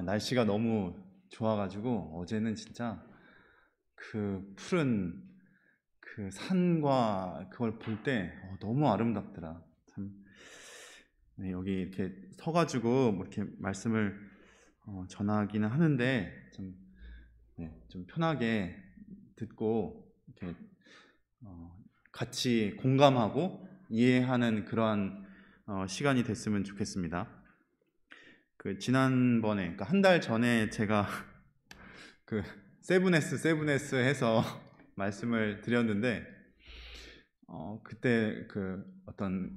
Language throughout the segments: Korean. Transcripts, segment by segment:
날씨가 너무 좋아가지고 어제는 진짜 그 푸른 그 산과 그걸 볼 때 너무 아름답더라. 참, 네, 여기 이렇게 서가지고 뭐 이렇게 말씀을 전하기는 하는데 좀, 네, 좀 편하게 듣고 이렇게 같이 공감하고 이해하는 그러한 시간이 됐으면 좋겠습니다. 그 지난번에, 그러니까 한 달 전에 제가 그 세븐에스 해서 말씀을 드렸는데 그때 그 어떤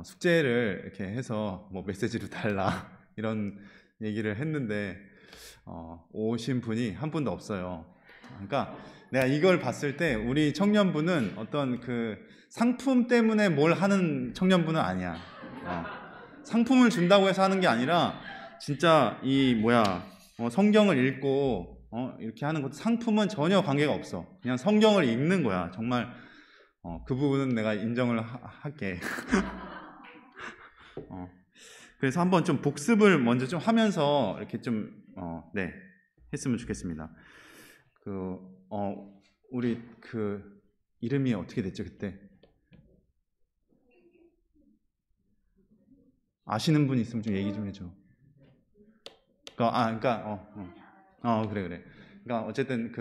숙제를 이렇게 해서 뭐 메시지로 달라 이런 얘기를 했는데 오신 분이 한 분도 없어요. 그러니까 내가 이걸 봤을 때 우리 청년부는 어떤 그 상품 때문에 뭘 하는 청년부는 아니야. 상품을 준다고 해서 하는 게 아니라 진짜 이 성경을 읽고 이렇게 하는 것도 상품은 전혀 관계가 없어. 그냥 성경을 읽는 거야. 정말 그 부분은 내가 인정을 할게. 그래서 한번 좀 복습을 먼저 좀 하면서 이렇게 좀 네, 했으면 좋겠습니다. 우리 그 이름이 어떻게 됐죠 그때? 아시는 분 있으면 좀 얘기 좀 해줘. 그래. 그러니까 어쨌든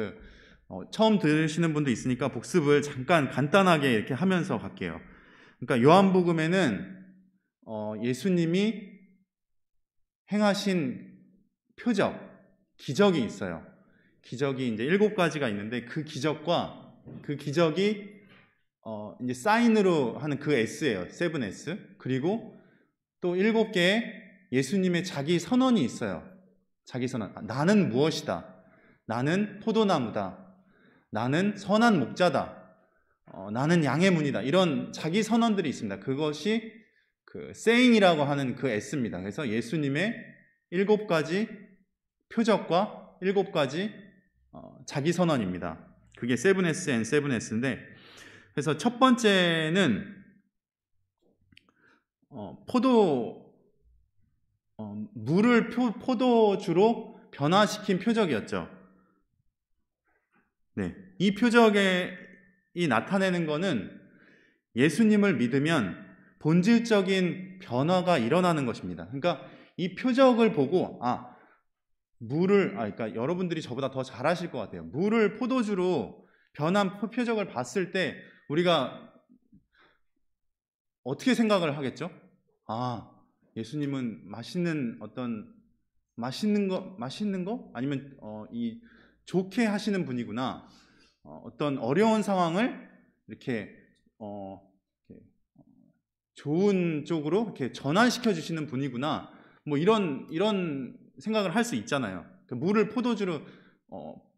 처음 들으시는 분도 있으니까 복습을 잠깐 간단하게 이렇게 하면서 갈게요. 그러니까 요한복음에는 예수님이 행하신 표적, 기적이 있어요. 기적이 이제 7가지가 있는데 그 기적이 이제 사인으로 하는 그 S예요. 7S. 그리고 또 7개의 예수님의 자기 선언이 있어요. 자기 선언. 나는 무엇이다. 나는 포도나무다. 나는 선한 목자다. 나는 양의 문이다. 이런 자기 선언들이 있습니다. 그것이 그 saying이라고 하는 그 S입니다. 그래서 예수님의 7가지 표적과 7가지 자기 선언입니다. 그게 7S and 7S인데, 그래서 첫 번째는 물을 포도주로 변화시킨 표적이었죠. 네, 이 표적이 나타내는 것은 예수님을 믿으면 본질적인 변화가 일어나는 것입니다. 그러니까 이 표적을 보고 그러니까 여러분들이 저보다 더 잘하실 것 같아요. 물을 포도주로 변한 표적을 봤을 때 우리가 어떻게 생각을 하겠죠? 예수님은 맛있는 거 아니면 이 좋게 하시는 분이구나. 어떤 어려운 상황을 이렇게 좋은 쪽으로 이렇게 전환시켜 주시는 분이구나. 뭐 이런 생각을 할 수 있잖아요. 물을 포도주로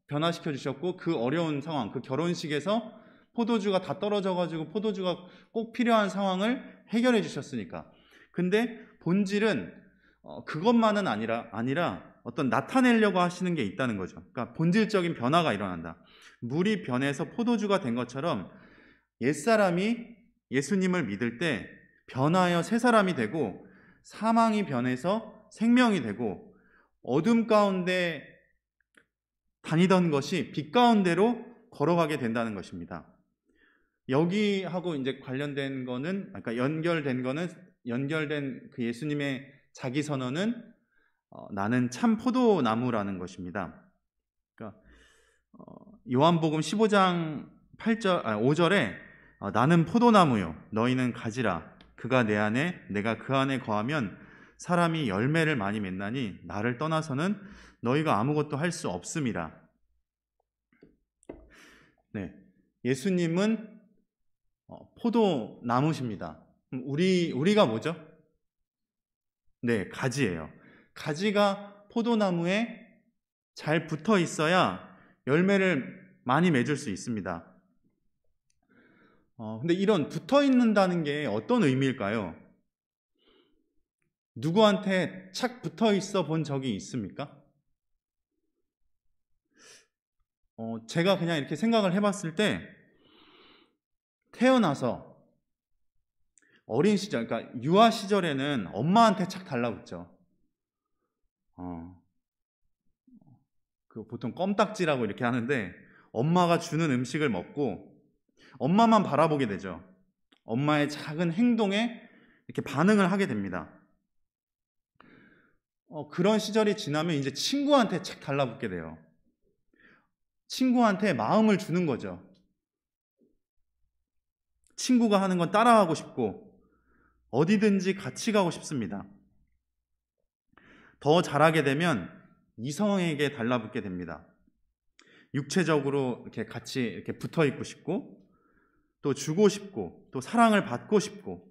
변화시켜 주셨고 그 어려운 상황, 그 결혼식에서 포도주가 다 떨어져 가지고 포도주가 꼭 필요한 상황을 해결해 주셨으니까. 근데 본질은 그것만은 아니라 어떤 나타내려고 하시는 게 있다는 거죠. 그러니까 본질적인 변화가 일어난다. 물이 변해서 포도주가 된 것처럼 옛사람이 예수님을 믿을 때 변하여 새 사람이 되고 사망이 변해서 생명이 되고 어둠 가운데 다니던 것이 빛 가운데로 걸어가게 된다는 것입니다. 여기하고 이제 관련된 거는, 그러니까 연결된 그 예수님의 자기 선언은 나는 참 포도나무라는 것입니다. 그러니까 요한복음 15장 5절에 나는 포도나무요 너희는 가지라 그가 내 안에 내가 그 안에 거하면 사람이 열매를 많이 맺나니 나를 떠나서는 너희가 아무것도 할 수 없음이라. 네, 예수님은 포도나무십니다. 우리가 뭐죠? 네, 가지예요. 가지가 포도나무에 잘 붙어 있어야 열매를 많이 맺을 수 있습니다. 근데 이런 붙어 있는다는 게 어떤 의미일까요? 누구한테 착 붙어 있어 본 적이 있습니까? 제가 그냥 이렇게 생각을 해봤을 때 태어나서 어린 시절, 그러니까 유아 시절에는 엄마한테 착 달라붙죠. 그 보통 껌딱지라고 이렇게 하는데 엄마가 주는 음식을 먹고 엄마만 바라보게 되죠. 엄마의 작은 행동에 이렇게 반응을 하게 됩니다. 그런 시절이 지나면 이제 친구한테 착 달라붙게 돼요. 친구한테 마음을 주는 거죠. 친구가 하는 건 따라하고 싶고 어디든지 같이 가고 싶습니다. 더 잘하게 되면 이성에게 달라붙게 됩니다. 육체적으로 이렇게 같이 이렇게 붙어 있고 싶고 또 주고 싶고 또 사랑을 받고 싶고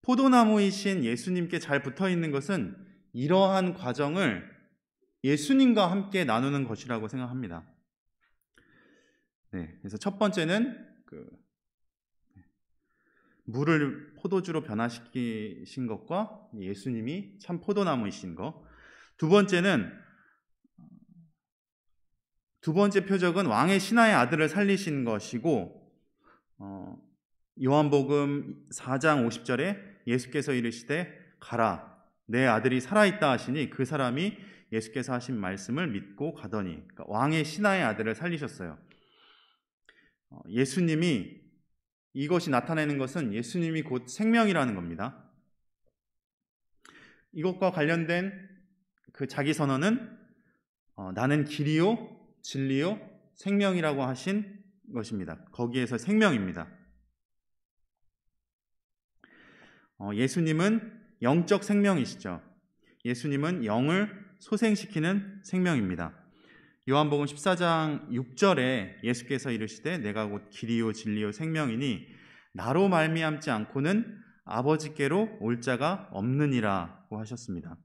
포도나무이신 예수님께 잘 붙어 있는 것은 이러한 과정을 예수님과 함께 나누는 것이라고 생각합니다. 네, 그래서 첫 번째는 물을 포도주로 변화시키신 것과 예수님이 참 포도나무이신 것. 두 번째 표적은 왕의 신하의 아들을 살리신 것이고, 요한복음 4장 50절에 예수께서 이르시되 가라 내 아들이 살아있다 하시니 그 사람이 예수께서 하신 말씀을 믿고 가더니, 그러니까 왕의 신하의 아들을 살리셨어요. 예수님이, 이것이 나타내는 것은 예수님이 곧 생명이라는 겁니다. 이것과 관련된 그 자기 선언은 나는 길이요 진리요 생명이라고 하신 것입니다. 거기에서 생명입니다. 예수님은 영적 생명이시죠. 예수님은 영을 소생시키는 생명입니다. 요한복음 14장 6절에 예수께서 이르시되 내가 곧 길이요 진리요 생명이니 나로 말미암지 않고는 아버지께로 올 자가 없느니라고 하셨습니다.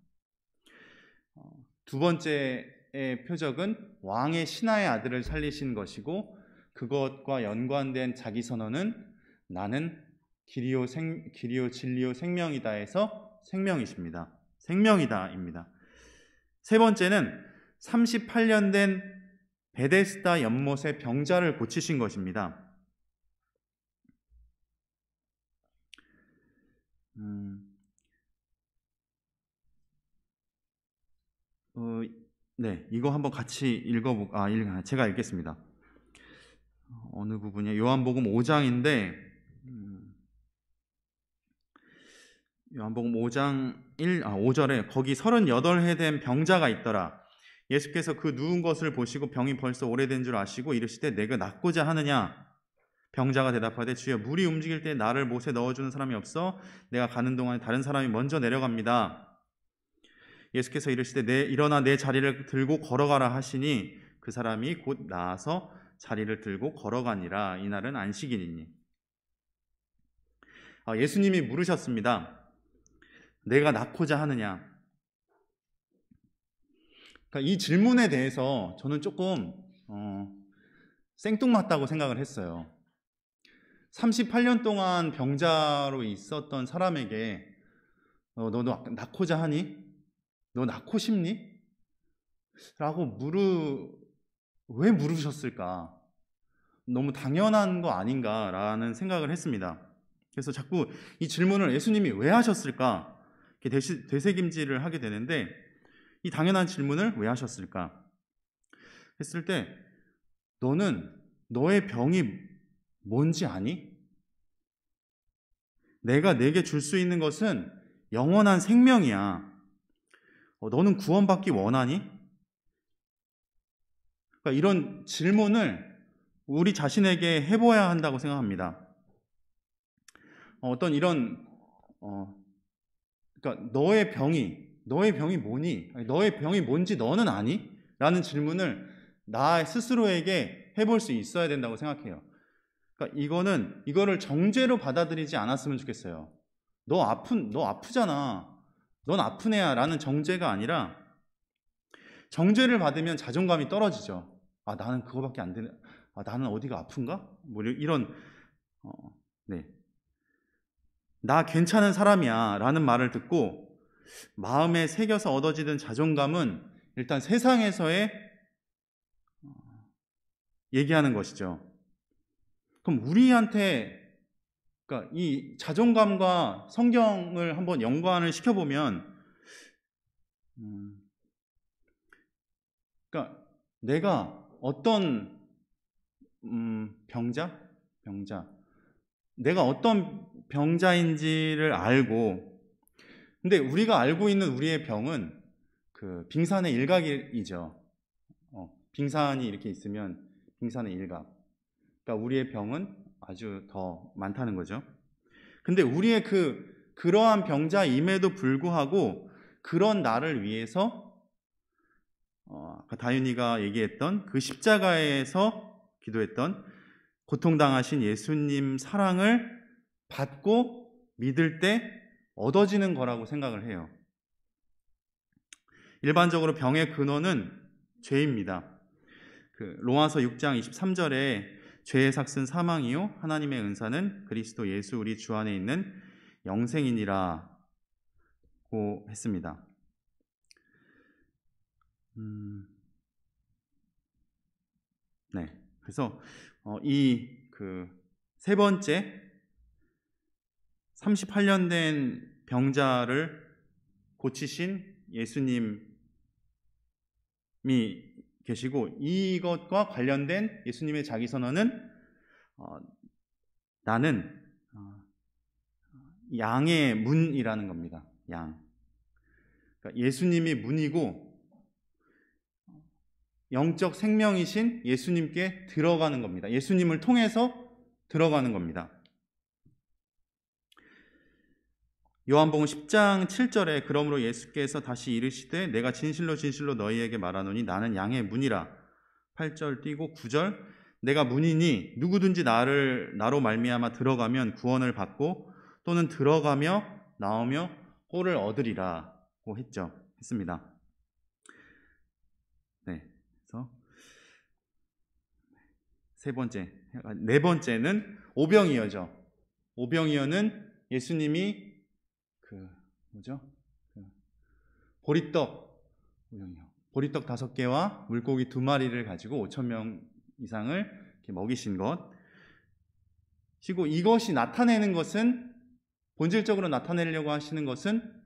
두 번째의 표적은 왕의 신하의 아들을 살리신 것이고, 그것과 연관된 자기 선언은 나는 길이요 진리요 생명이다 해서 생명이십니다. 생명이다입니다. 세 번째는 38년 된 베데스다 연못의 병자를 고치신 것입니다. 네, 이거 한번 같이 제가 읽겠습니다. 어느 부분이야? 요한복음 5장인데 요한복음 5장 5절에 거기 38해 된 병자가 있더라. 예수께서 그 누운 것을 보시고 병이 벌써 오래된 줄 아시고 이르시되 내가 낫고자 하느냐? 병자가 대답하되 주여 물이 움직일 때 나를 못에 넣어주는 사람이 없어 내가 가는 동안에 다른 사람이 먼저 내려갑니다. 예수께서 이르시되 일어나 내 자리를 들고 걸어가라 하시니 그 사람이 곧 나아서 자리를 들고 걸어가니라. 이날은 안식일이니. 예수님이 물으셨습니다. 내가 낫고자 하느냐? 그러니까 이 질문에 대해서 저는 조금 생뚱맞다고 생각을 했어요. 38년 동안 병자로 있었던 사람에게 너 낫고자 하니? 너 낫고 싶니? 라고 왜 물으셨을까? 너무 당연한 거 아닌가라는 생각을 했습니다. 그래서 자꾸 이 질문을 예수님이 왜 하셨을까? 이렇게 되새김질을 하게 되는데, 이 당연한 질문을 왜 하셨을까? 했을 때 너는 너의 병이 뭔지 아니? 내가 내게 줄 수 있는 것은 영원한 생명이야. 너는 구원받기 원하니? 그러니까 이런 질문을 우리 자신에게 해봐야 한다고 생각합니다. 어떤 이런 그러니까 너의 병이 뭐니? 너의 병이 뭔지 너는 아니? 라는 질문을 나 스스로에게 해볼 수 있어야 된다고 생각해요. 그러니까 이거를 정죄로 받아들이지 않았으면 좋겠어요. 너 아프잖아. 넌 아픈 애야 라는 정죄가 아니라, 정죄를 받으면 자존감이 떨어지죠. 나는 그거밖에 안 되네. 나는 어디가 아픈가? 뭐 이런 네. 나 괜찮은 사람이야 라는 말을 듣고 마음에 새겨서 얻어지는 자존감은 일단 세상에서의 얘기하는 것이죠. 그럼 우리한테, 그러니까 이 자존감과 성경을 한번 연관을 시켜보면 그러니까 내가 어떤 병자, 내가 어떤 병자인지를 알고, 근데 우리가 알고 있는 우리의 병은 그 빙산의 일각이죠. 빙산이 이렇게 있으면 빙산의 일각. 그러니까 우리의 병은 아주 더 많다는 거죠. 근데 우리의 그러한 병자임에도 불구하고 그런 나를 위해서 아까 다윤이가 얘기했던 그 십자가에서 기도했던 고통당하신 예수님 사랑을 받고 믿을 때 얻어지는 거라고 생각을 해요. 일반적으로 병의 근원은 죄입니다. 로마서 6장 23절에 죄의 삭은 사망이요 하나님의 은사는 그리스도 예수 우리 주 안에 있는 영생이니라고 했습니다. 네, 그래서 이 세 번째 38년 된 병자를 고치신 예수님이 계시고, 이것과 관련된 예수님의 자기선언은 나는 양의 문이라는 겁니다. 양. 그러니까 예수님이 문이고 영적 생명이신 예수님께 들어가는 겁니다. 예수님을 통해서 들어가는 겁니다. 요한복음 10장 7절에 그러므로 예수께서 다시 이르시되 내가 진실로 진실로 너희에게 말하노니 나는 양의 문이라. 8절 띄고 9절 내가 문이니 누구든지 나로 말미암아 들어가면 구원을 받고 또는 들어가며 나오며 꼴을 얻으리라고 했습니다. 네, 그래서 네 번째는 오병이어죠. 오병이어는 예수님이 보리떡 5개와 물고기 2마리를 가지고 5,000명 이상을 이렇게 먹이신 것. 그리고 이것이 나타내는 것은, 본질적으로 나타내려고 하시는 것은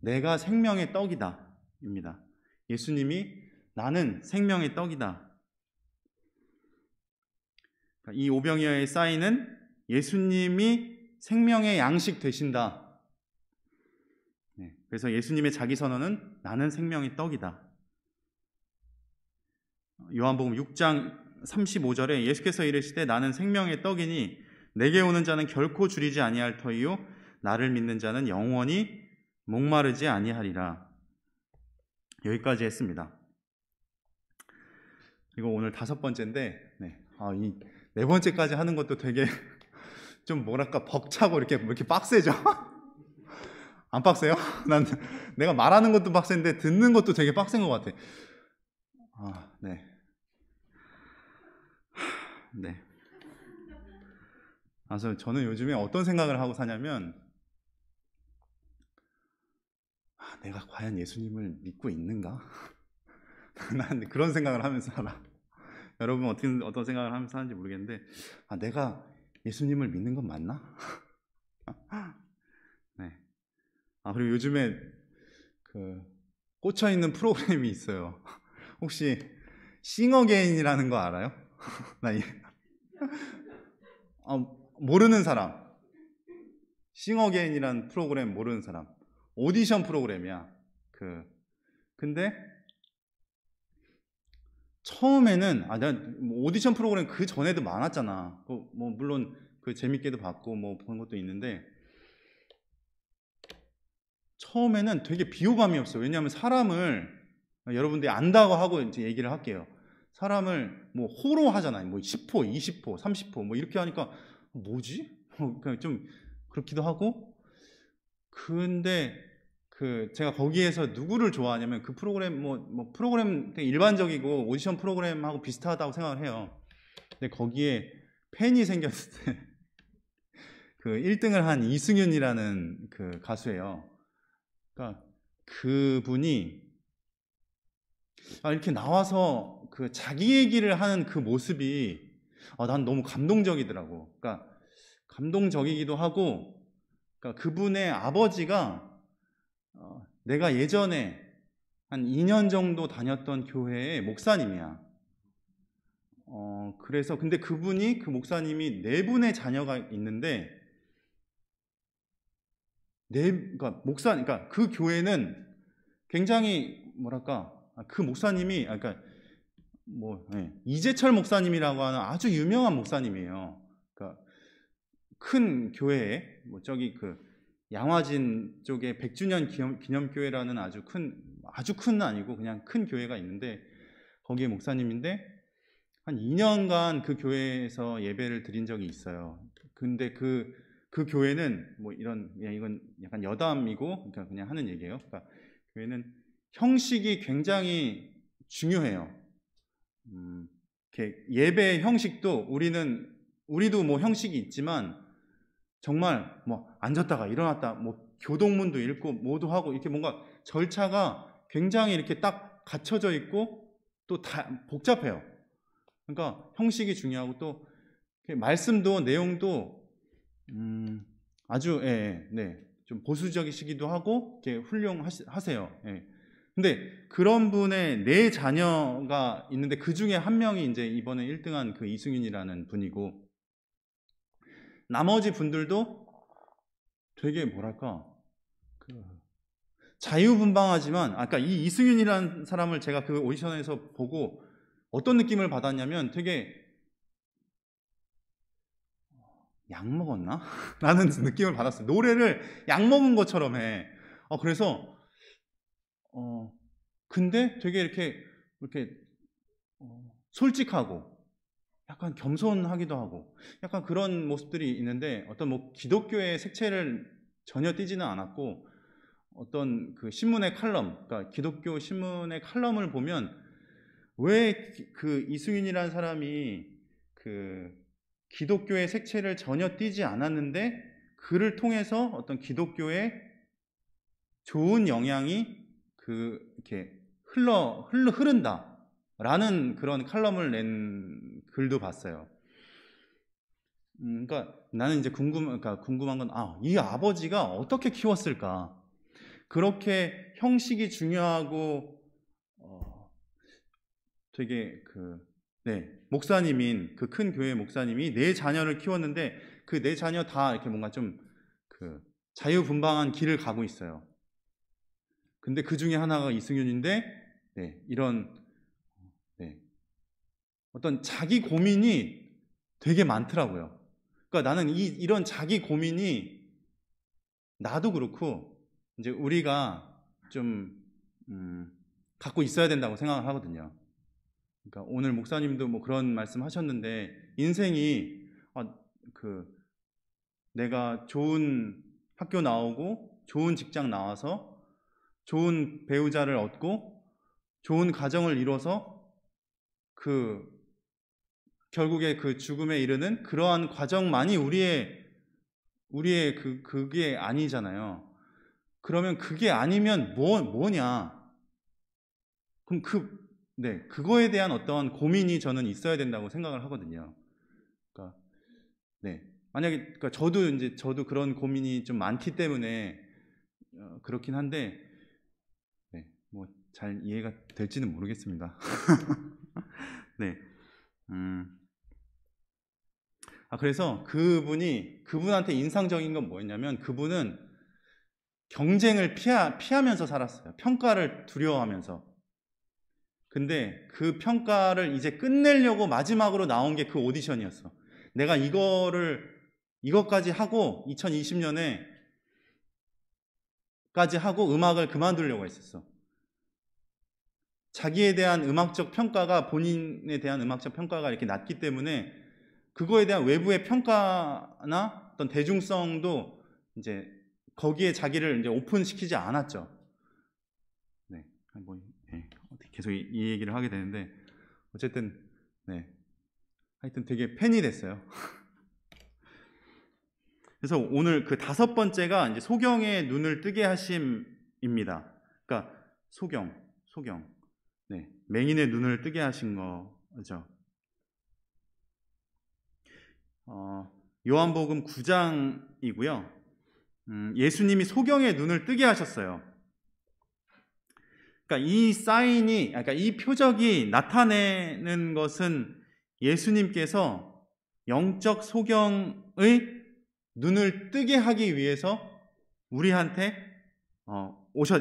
내가 생명의 떡이다 입니다. 예수님이 나는 생명의 떡이다. 이 오병이어의 사인은 예수님이 생명의 양식 되신다. 그래서 예수님의 자기 선언은 나는 생명의 떡이다. 요한복음 6장 35절에 예수께서 이르시되 나는 생명의 떡이니 내게 오는 자는 결코 줄이지 아니할 터이요 나를 믿는 자는 영원히 목마르지 아니하리라. 여기까지 했습니다. 그리고 오늘 5번째인데 이 4번째까지 하는 것도 되게 좀 뭐랄까 벅차고 이렇게 빡세죠? 안 빡세요? 난 내가 말하는 것도 빡센데 듣는 것도 되게 빡센 것 같아. 네. 그래서 저는 요즘에 어떤 생각을 하고 사냐면, 내가 과연 예수님을 믿고 있는가? 난 그런 생각을 하면서 살아. 여러분 어떤 생각을 하면서 사는지 모르겠는데, 내가 예수님을 믿는 건 맞나? 네. 그리고 요즘에 꽂혀 있는 프로그램이 있어요. 혹시 싱어게인이라는 거 알아요? 모르는 사람. 싱어게인이라는 프로그램 모르는 사람. 오디션 프로그램이야. 근데 처음에는 내가 오디션 프로그램 그 전에도 많았잖아. 물론 재밌게도 봤고 본 것도 있는데, 처음에는 되게 비호감이 없어요. 왜냐하면 사람을, 여러분들이 안다고 하고 이제 얘기를 할게요. 사람을 호로 하잖아요. 10호, 20호, 30호 이렇게 하니까 뭐지? 그냥 좀 그렇기도 하고. 근데 제가 거기에서 누구를 좋아하냐면 그 프로그램 프로그램 되게 일반적이고 오디션 프로그램하고 비슷하다고 생각을 해요. 근데 거기에 팬이 생겼을 때 1등을 한 이승윤이라는 가수예요. 그러니까 그분이 이렇게 나와서 자기 얘기를 하는 그 모습이 난 너무 감동적이더라고. 그러니까 감동적이기도 하고, 그러니까 그분의 아버지가 내가 예전에 한 2년 정도 다녔던 교회의 목사님이야. 그래서 근데 그 목사님이 네 분의 자녀가 있는데 그러니까 그 교회는 굉장히 뭐랄까 그 목사님이 그러니까 이재철 목사님이라고 하는 아주 유명한 목사님이에요. 그러니까 큰 교회에 저기 그 양화진 쪽에 100주년 기념교회라는 아주 큰 아니고 그냥 큰 교회가 있는데 거기에 목사님인데 한 2년간 그 교회에서 예배를 드린 적이 있어요. 근데 그 교회는 이건 약간 여담이고 그냥 하는 얘기예요. 그러니까 교회는 형식이 굉장히 중요해요. 이렇게 예배 형식도 우리도 형식이 있지만 정말 앉았다가 일어났다 교동문도 읽고 뭐도 하고 이렇게 뭔가 절차가 굉장히 이렇게 딱 갖춰져 있고 또 다 복잡해요. 그러니까 형식이 중요하고 또 말씀도 내용도 아주 좀 보수적이시기도 하고 이렇게 훌륭하세요. 근데 그런 분의 네 자녀가 있는데 그 중에 한 명이 이제 이번에 1등한 그 이승윤이라는 분이고 나머지 분들도 되게 뭐랄까 자유분방하지만 아까 이 이승윤이라는 사람을 제가 그 오디션에서 보고 어떤 느낌을 받았냐면 되게 약 먹었나? 라는 느낌을 받았어요. 노래를 약 먹은 것처럼 해. 그래서 근데 되게 이렇게 솔직하고 약간 겸손하기도 하고 약간 그런 모습들이 있는데 어떤 기독교의 색채를 전혀 띠지는 않았고 어떤 그 신문의 칼럼, 그러니까 기독교 신문의 칼럼을 보면 왜 그 이승윤이라는 사람이 그 기독교의 색채를 전혀 띠지 않았는데 그를 통해서 어떤 기독교의 좋은 영향이 이렇게 흐른다라는 그런 칼럼을 낸 글도 봤어요. 그러니까 나는 이제 궁금한 건 이 아버지가 어떻게 키웠을까? 그렇게 형식이 중요하고 되게 목사님인 그 큰 교회 목사님이 네 자녀를 키웠는데 그 네 자녀 다 이렇게 뭔가 좀 자유분방한 길을 가고 있어요. 근데 그 중에 하나가 이승윤인데 이런 어떤 자기 고민이 되게 많더라고요. 그러니까 나는 이런 자기 고민이 나도 그렇고 이제 우리가 좀 갖고 있어야 된다고 생각을 하거든요. 그러니까 오늘 목사님도 그런 말씀 하셨는데 인생이 내가 좋은 학교 나오고 좋은 직장 나와서 좋은 배우자를 얻고 좋은 가정을 이뤄서 결국에 그 죽음에 이르는 그러한 과정만이 우리의 그게 아니잖아요. 그러면 그게 아니면 뭐냐? 그럼 그거에 대한 어떤 고민이 저는 있어야 된다고 생각을 하거든요. 그러니까 만약에 저도 그런 고민이 좀 많기 때문에 그렇긴 한데 잘 이해가 될지는 모르겠습니다. 그래서 그분한테 인상적인 건 뭐였냐면 그분은 경쟁을 피하면서 살았어요. 평가를 두려워하면서. 근데 그 평가를 이제 끝내려고 마지막으로 나온 게 그 오디션이었어. 내가 이것까지 하고 2020년에 까지 하고 음악을 그만두려고 했었어. 자기에 대한 음악적 평가가 본인에 대한 음악적 평가가 이렇게 낮기 때문에 그거에 대한 외부의 평가나 어떤 대중성도 이제 거기에 자기를 이제 오픈시키지 않았죠. 계속 이 얘기를 하게 되는데 어쨌든 하여튼 되게 팬이 됐어요. 그래서 오늘 그 5번째가 이제 소경의 눈을 뜨게 하심입니다. 그러니까 소경. 맹인의 눈을 뜨게 하신 거죠. 요한복음 9장이고요. 예수님이 소경의 눈을 뜨게 하셨어요. 그러니까 이 사인이, 그러니까 이 표적이 나타내는 것은 예수님께서 영적 소경의 눈을 뜨게 하기 위해서 우리한테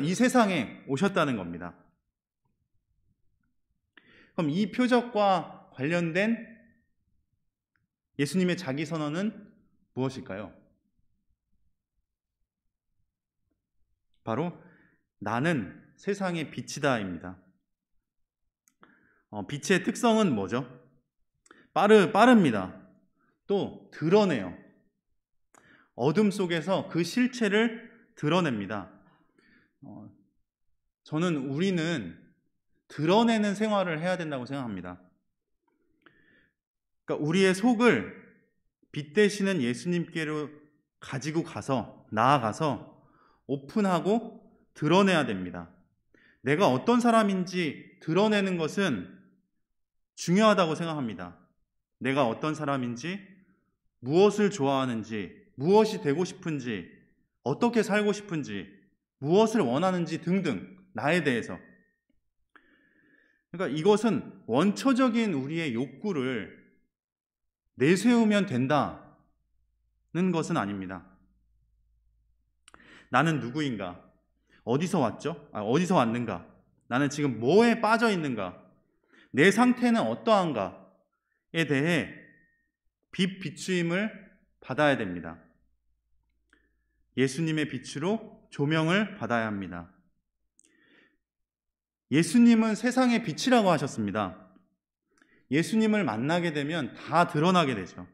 이 세상에 오셨다는 겁니다. 그럼 이 표적과 관련된 예수님의 자기 선언은 무엇일까요? 바로 나는 세상의 빛이다입니다. 빛의 특성은 뭐죠? 빠릅니다. 또 드러내요. 어둠 속에서 그 실체를 드러냅니다. 저는 우리는 드러내는 생활을 해야 된다고 생각합니다. 그러니까 우리의 속을 빛 되시는 예수님께로 가지고 나아가서 오픈하고 드러내야 됩니다. 내가 어떤 사람인지 드러내는 것은 중요하다고 생각합니다. 내가 어떤 사람인지, 무엇을 좋아하는지, 무엇이 되고 싶은지, 어떻게 살고 싶은지, 무엇을 원하는지 등등 나에 대해서. 그러니까 이것은 원초적인 우리의 욕구를 내세우면 된다는 것은 아닙니다. 나는 누구인가? 어디서 왔죠? 어디서 왔는가? 나는 지금 뭐에 빠져 있는가? 내 상태는 어떠한가에 대해 비추임을 받아야 됩니다. 예수님의 빛으로 조명을 받아야 합니다. 예수님은 세상의 빛이라고 하셨습니다. 예수님을 만나게 되면 다 드러나게 되죠.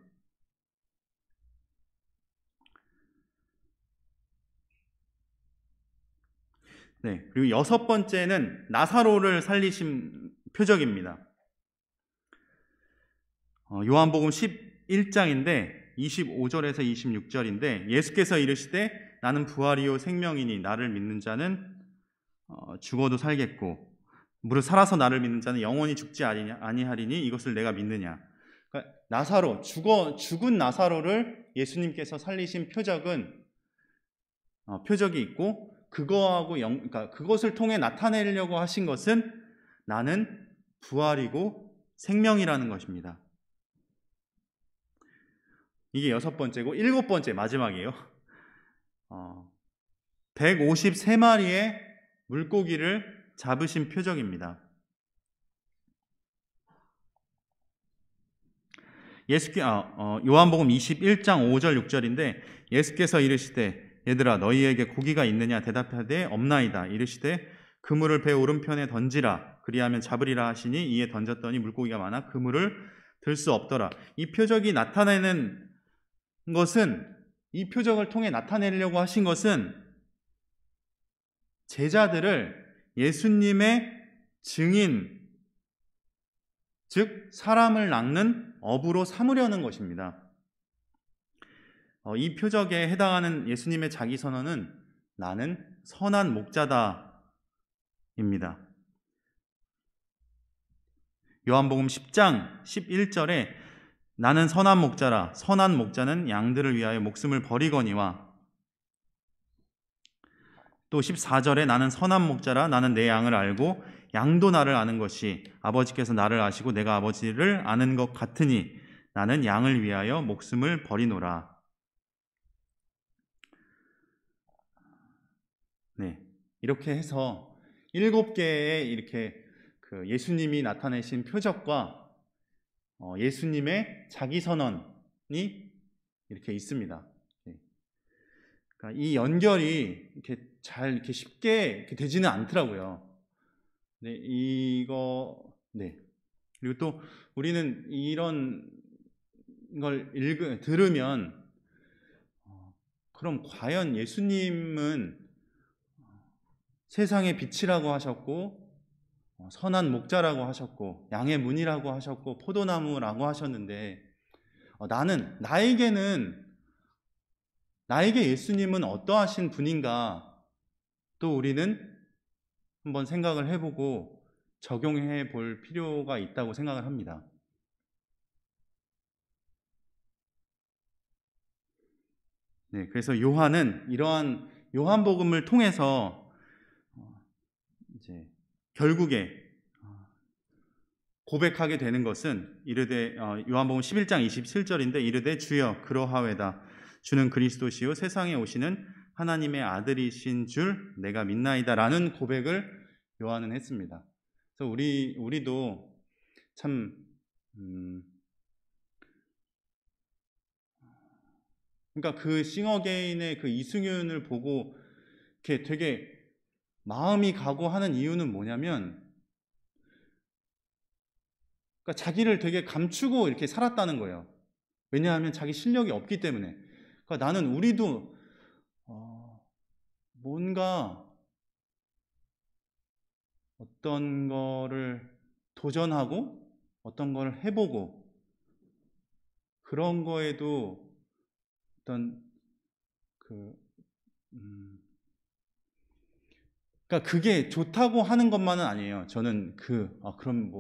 네, 그리고 여섯 번째는 나사로를 살리신 표적입니다. 요한복음 11장인데 25절에서 26절인데 예수께서 이르시되 나는 부활이요 생명이니 나를 믿는 자는 죽어도 살겠고 무릇 살아서 나를 믿는 자는 영원히 죽지 아니하리니 이것을 내가 믿느냐. 그러니까 나사로, 죽은 나사로를 예수님께서 살리신 표적이 있고 그러니까 그것을 통해 나타내려고 하신 것은 나는 부활이고 생명이라는 것입니다. 이게 여섯 번째고, 일곱 번째 마지막이에요. 153마리의 물고기를 잡으신 표적입니다. 요한복음 21장 5절 6절인데 예수께서 이르시되 얘들아 너희에게 고기가 있느냐 대답하되 없나이다. 이르시되 그물을 배 오른편에 던지라 그리하면 잡으리라 하시니 이에 던졌더니 물고기가 많아 그물을 들 수 없더라. 이 표적이 나타내는 것은, 이 표적을 통해 나타내려고 하신 것은 제자들을 예수님의 증인, 즉 사람을 낚는 어부로 삼으려는 것입니다. 이 표적에 해당하는 예수님의 자기 선언은 나는 선한 목자다 입니다. 요한복음 10장 11절에 나는 선한 목자라 선한 목자는 양들을 위하여 목숨을 버리거니와, 또 14절에 나는 선한 목자라 나는 내 양을 알고 양도 나를 아는 것이 아버지께서 나를 아시고 내가 아버지를 아는 것 같으니 나는 양을 위하여 목숨을 버리노라. 네, 이렇게 해서 7개의 이렇게 예수님이 나타내신 표적과 예수님의 자기 선언이 이렇게 있습니다. 네. 그러니까 이 연결이 이렇게 쉽게 이렇게 되지는 않더라고요. 네, 네. 그리고 또 우리는 이런 걸 들으면 그럼 과연 예수님은 세상의 빛이라고 하셨고 선한 목자라고 하셨고 양의 문이라고 하셨고 포도나무라고 하셨는데 나에게 예수님은 어떠하신 분인가 또 우리는 한번 생각을 해보고 적용해 볼 필요가 있다고 생각을 합니다. 네, 그래서 요한은 이러한 요한복음을 통해서 이제 결국에 고백하게 되는 것은 이르되 요한복음 11장 27절인데 이르되 주여 그러하외다 주는 그리스도시요 세상에 오시는 하나님의 아들이신 줄 내가 믿나이다 라는 고백을 요한은 했습니다. 그래서 우리도 참 그러니까 그 싱어게인의 그 이승윤을 보고 이렇게 되게 마음이 가고 하는 이유는 뭐냐면 그러니까 자기를 되게 감추고 이렇게 살았다는 거예요. 왜냐하면 자기 실력이 없기 때문에. 그러니까 나는 우리도 뭔가 어떤 거를 도전하고 어떤 걸 해보고 그런 거에도 어떤 그러니까 그게 좋다고 하는 것만은 아니에요. 저는 그럼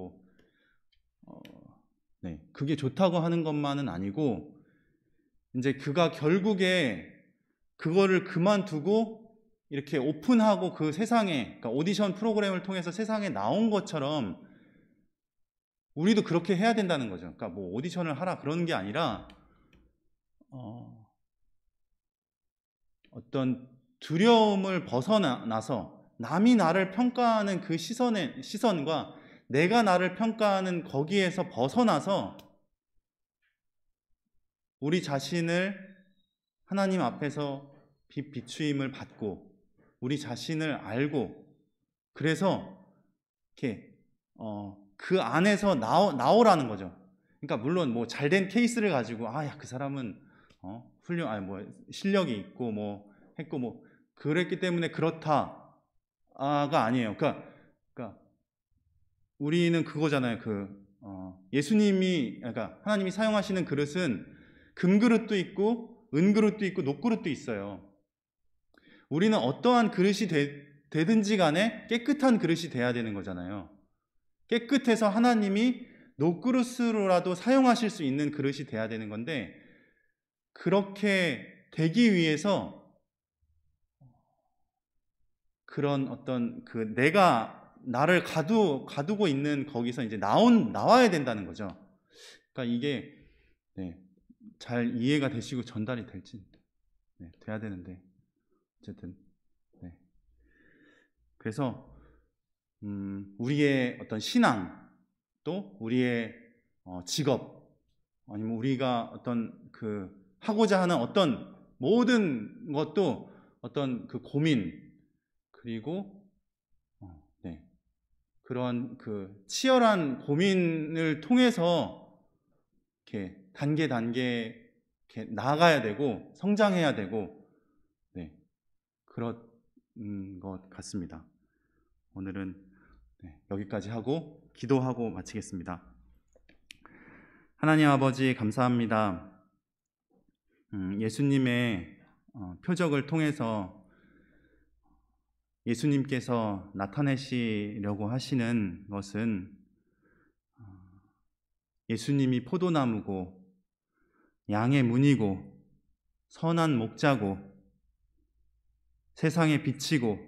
네, 그게 좋다고 하는 것만은 아니고 이제 그가 결국에 그거를 그만두고 이렇게 오픈하고 그 세상에 그러니까 오디션 프로그램을 통해서 세상에 나온 것처럼 우리도 그렇게 해야 된다는 거죠. 그러니까 뭐 오디션을 하라 그러는 게 아니라 어떤 두려움을 벗어나서 남이 나를 평가하는 그 시선과 내가 나를 평가하는 거기에서 벗어나서 우리 자신을 하나님 앞에서 비추임을 받고 우리 자신을 알고 그래서 이렇게 그 안에서 나오라는 거죠. 그러니까 물론 뭐 잘된 케이스를 가지고 그 사람은 실력이 있고 뭐 했고 뭐 그랬기 때문에 그렇다가 아니에요. 그러니까 우리는 그거잖아요. 예수님이 그러니까 하나님이 사용하시는 그릇은 금그릇도 있고 은그릇도 있고 녹그릇도 있어요. 우리는 어떠한 그릇이 되든지 간에 깨끗한 그릇이 돼야 되는 거잖아요. 깨끗해서 하나님이 녹그릇으로라도 사용하실 수 있는 그릇이 돼야 되는 건데 그렇게 되기 위해서 그런 어떤 내가 나를 가두고 있는 거기서 이제 나와야 된다는 거죠. 그러니까 이게 잘 이해가 되시고 전달이 될지 돼야 되는데 어쨌든 그래서 우리의 어떤 신앙 또 우리의 직업 아니면 우리가 어떤 하고자 하는 어떤 모든 것도 어떤 고민 그리고 그런 치열한 고민을 통해서 이렇게 단계 이렇게 나아가야 되고 성장해야 되고 그런 것 같습니다. 오늘은 여기까지 하고 기도하고 마치겠습니다. 하나님 아버지 감사합니다. 예수님의 표적을 통해서 예수님께서 나타내시려고 하시는 것은 예수님이 포도나무고 양의 문이고 선한 목자고 세상에 비치고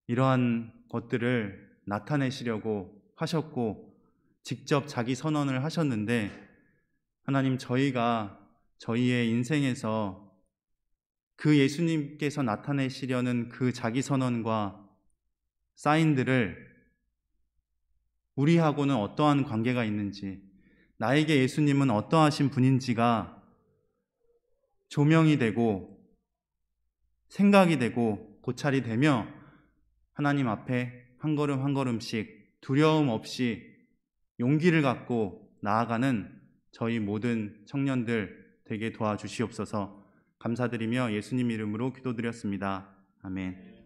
이러한 것들을 나타내시려고 하셨고 직접 자기 선언을 하셨는데 하나님 저희가 저희의 인생에서 그 예수님께서 나타내시려는 그 자기 선언과 사인들을 우리하고는 어떠한 관계가 있는지 나에게 예수님은 어떠하신 분인지가 조명이 되고 생각이 되고 고찰이 되며 하나님 앞에 한 걸음 한 걸음씩 두려움 없이 용기를 갖고 나아가는 저희 모든 청년들 되게 도와주시옵소서. 감사드리며 예수님 이름으로 기도드렸습니다. 아멘.